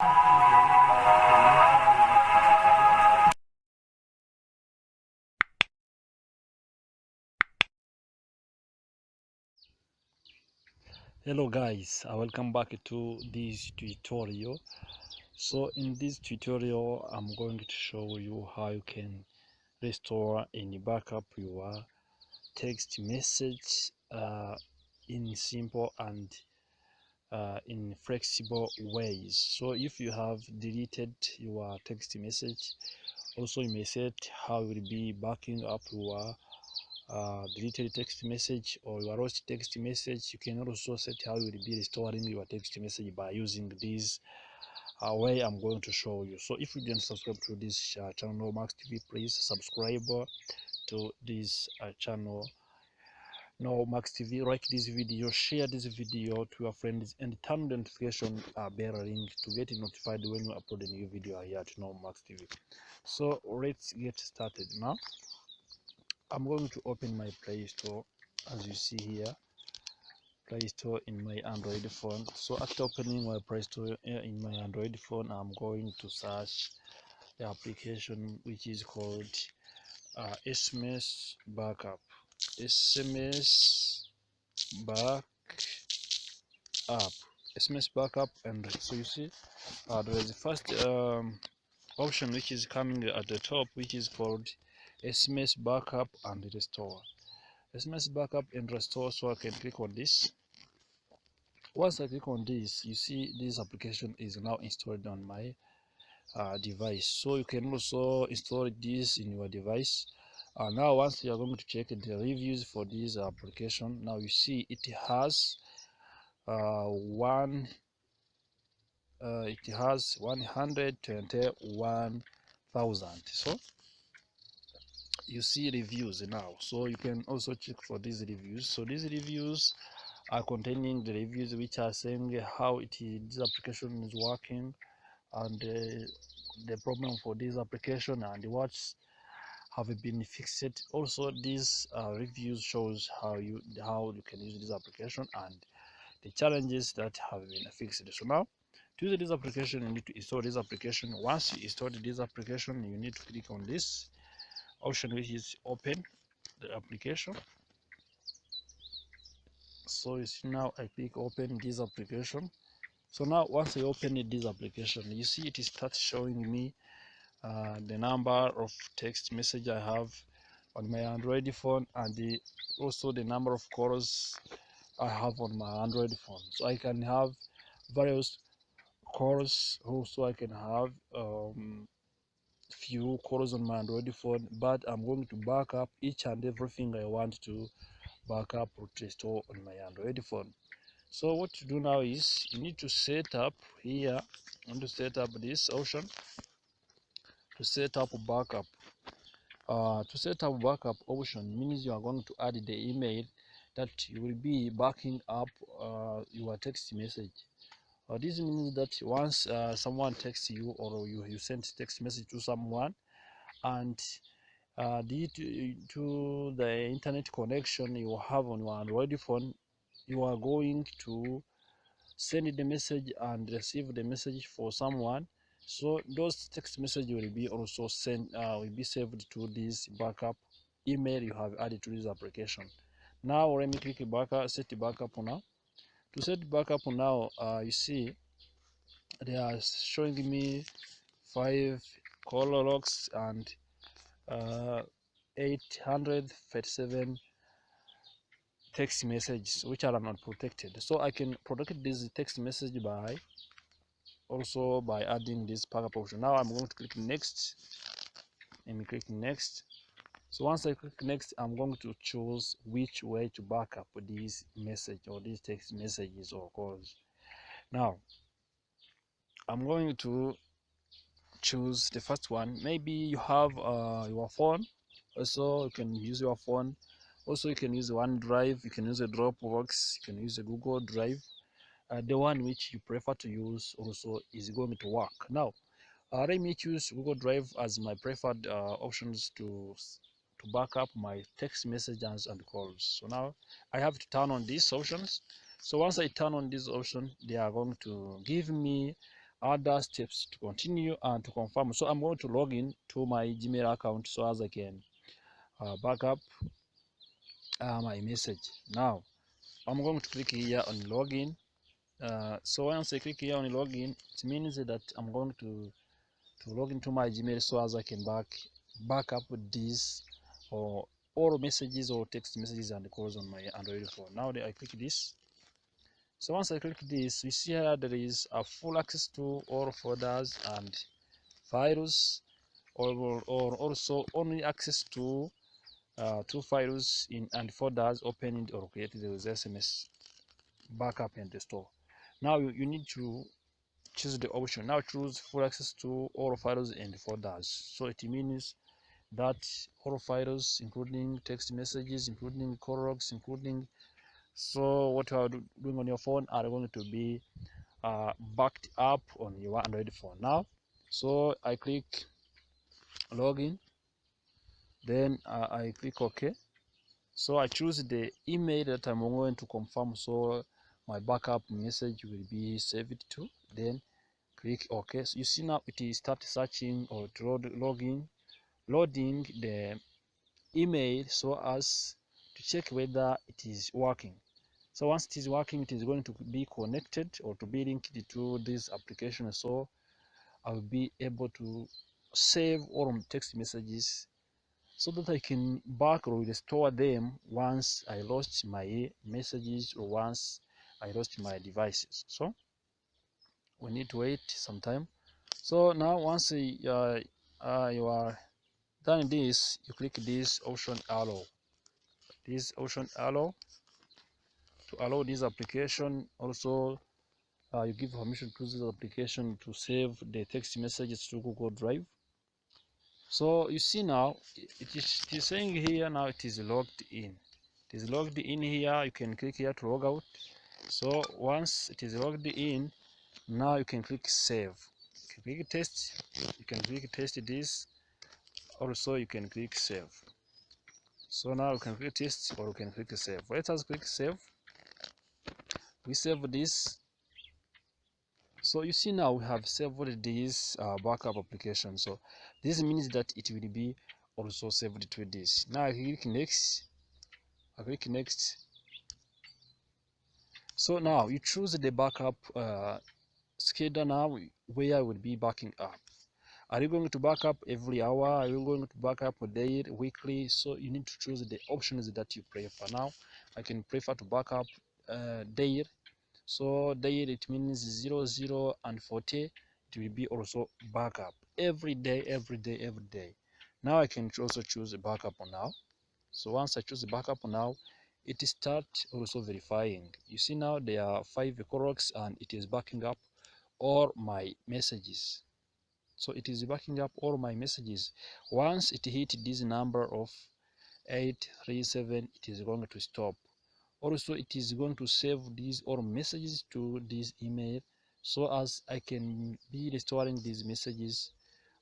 Hello guys, welcome back to this tutorial. So in this tutorial I'm going to show you how you can restore and backup your text message in simple and in flexible ways. So if you have deleted your text message, also you may set how you will be backing up your deleted text message or your lost text message. You can also set how you will be restoring your text message by using this way I'm going to show you. So if you didn't subscribe to this channel Max TV, please subscribe to this channel now Max TV. Like this video, share this video to your friends, and turn the notification bell ring to get notified when you upload a new video here to Now Max TV. So let's get started now. I'm going to open my Play Store, as you see here, Play Store in my Android phone. So after opening my Play Store in my Android phone, I'm going to search the application which is called SMS Backup. SMS Backup. SMS Backup, and so you see there is the first option which is coming at the top, which is called SMS Backup and Restore. SMS Backup and Restore. So I can click on this. Once I click on this, you see this application is now installed on my device. So you can also install this in your device. Now once you are going to check the reviews for this application, now you see it has 121,000. So you see reviews now, so you can also check for these reviews. So these reviews are containing the reviews which are saying how this application is working, and the problem for this application and what's have been fixed. Also these reviews shows how you can use this application and the challenges that have been fixed. So now to use this application, you need to install this application. Once you install this application, you need to click on this option which is open the application. So you see now I click open this application. So now once I open this application, you see it starts showing me the number of text message I have on my Android phone, and also the number of calls I have on my Android phone. So I can have various calls. Also I can have few calls on my Android phone, but I'm going to back up each and everything I want to back up or to restore on my Android phone. So what to do now is you need to set up here. I want to set up this option to set up backup. To set up backup option means you are going to add the email that you will be backing up your text message. This means that once someone texts you, or you send text message to someone, and due to the internet connection you have on your Android phone, you are going to send the message and receive the message for someone. So those text message will be also sent, will be saved to this backup email you have added to this application. Now let me click backup, set the backup now. To set backup now, you see they are showing me 5 call logs and 837 text messages which are not protected. So I can protect this text message by adding this backup option. Now I'm going to click next. Let me click next. So once I click next, I'm going to choose which way to back up this message or these text messages or calls. Now I'm going to choose the first one. Maybe you have your phone, also you can use your phone. Also you can use OneDrive, you can use a Dropbox, you can use a Google Drive. The one which you prefer to use also is going to work. Now let me choose Google Drive as my preferred options to back up my text messages and calls. So now I have to turn on these options. So once I turn on this option, they are going to give me other steps to continue and to confirm. So I'm going to log in to my Gmail account so as I can back up my message. Now I'm going to click here on login. So once I click here on login, it means that I'm going to log into my Gmail so as I can back up these or all messages or text messages and calls on my Android phone. Now I click this. So once I click this, we see here there is a full access to all folders and files, or also only access to two files in and folders opened or created with SMS backup and restore. Now you need to choose the option. Now choose full access to all files and folders. So it means that all files, including text messages, including call logs, including so what you are doing on your phone, are going to be backed up on your Android phone. Now, so I click login, then I click OK. So I choose the email that I'm going to confirm, so my backup message will be saved to. Then click OK. So you see now it is start searching or to loading the email so as to check whether it is working. So once it is working, it is going to be connected or to be linked to this application. So I will be able to save all text messages so that I can back or restore them once I lost my messages or once I lost my devices. So we need to wait some time. So now once you are done this, you click this option allow. This option allow to allow this application. Also you give permission to this application to save the text messages to Google Drive. So you see now it is saying here now it is logged in. It is logged in here. You can click here to log out. So once it is logged in, now you can click save. You can click test. You can click test this. Also you can click save. So now you can click test or you can click save. Let us click save. We save this. So you see now we have saved this backup application. So this means that it will be also saved to this. Now I click next. I click next. So now you choose the backup schedule now where I will be backing up. Are you going to back up every hour? Are you going to back up daily, weekly? So you need to choose the options that you prefer. Now I can prefer to back up daily. So daily it means 00 and 40. It will be also backup every day, every day, every day. Now I can also choose a backup now. So once I choose the backup now, it starts also verifying. You see now there are 5 callbacks and it is backing up all my messages. So it is backing up all my messages. Once it hit this number of 837, it is going to stop. Also it is going to save these all messages to this email so as I can be restoring these messages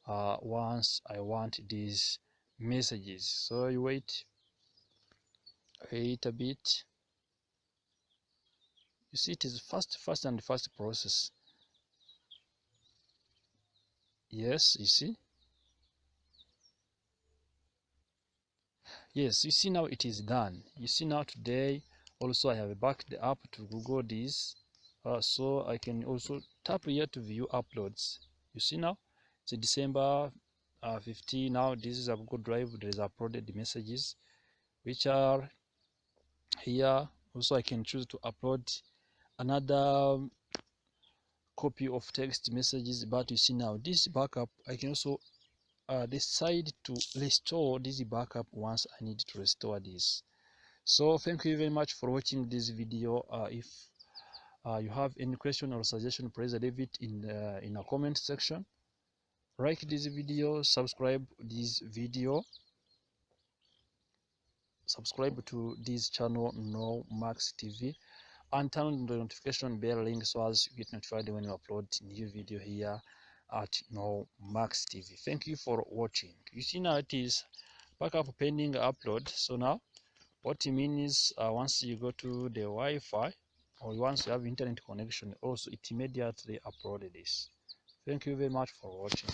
once I want these messages. So you wait a bit. You see it is fast and fast process. Yes, you see. Yes, you see now it is done. You see now today also I have backed up to Google this, so I can also tap here to view uploads. You see now it's December 15. Now this is a Google Drive. There is uploaded the messages which are here. Also I can choose to upload another copy of text messages, but you see now this backup I can also decide to restore this backup once I need to restore this. So thank you very much for watching this video. If you have any question or suggestion, please leave it in a comment section. Like this video, subscribe to this channel No Max TV, and turn on the notification bell link so as you get notified when you upload new video here at No Max TV. Thank you for watching. You see now it is backup pending upload. So now what it means, once you go to the Wi-Fi or once you have internet connection, also it immediately upload this. Thank you very much for watching.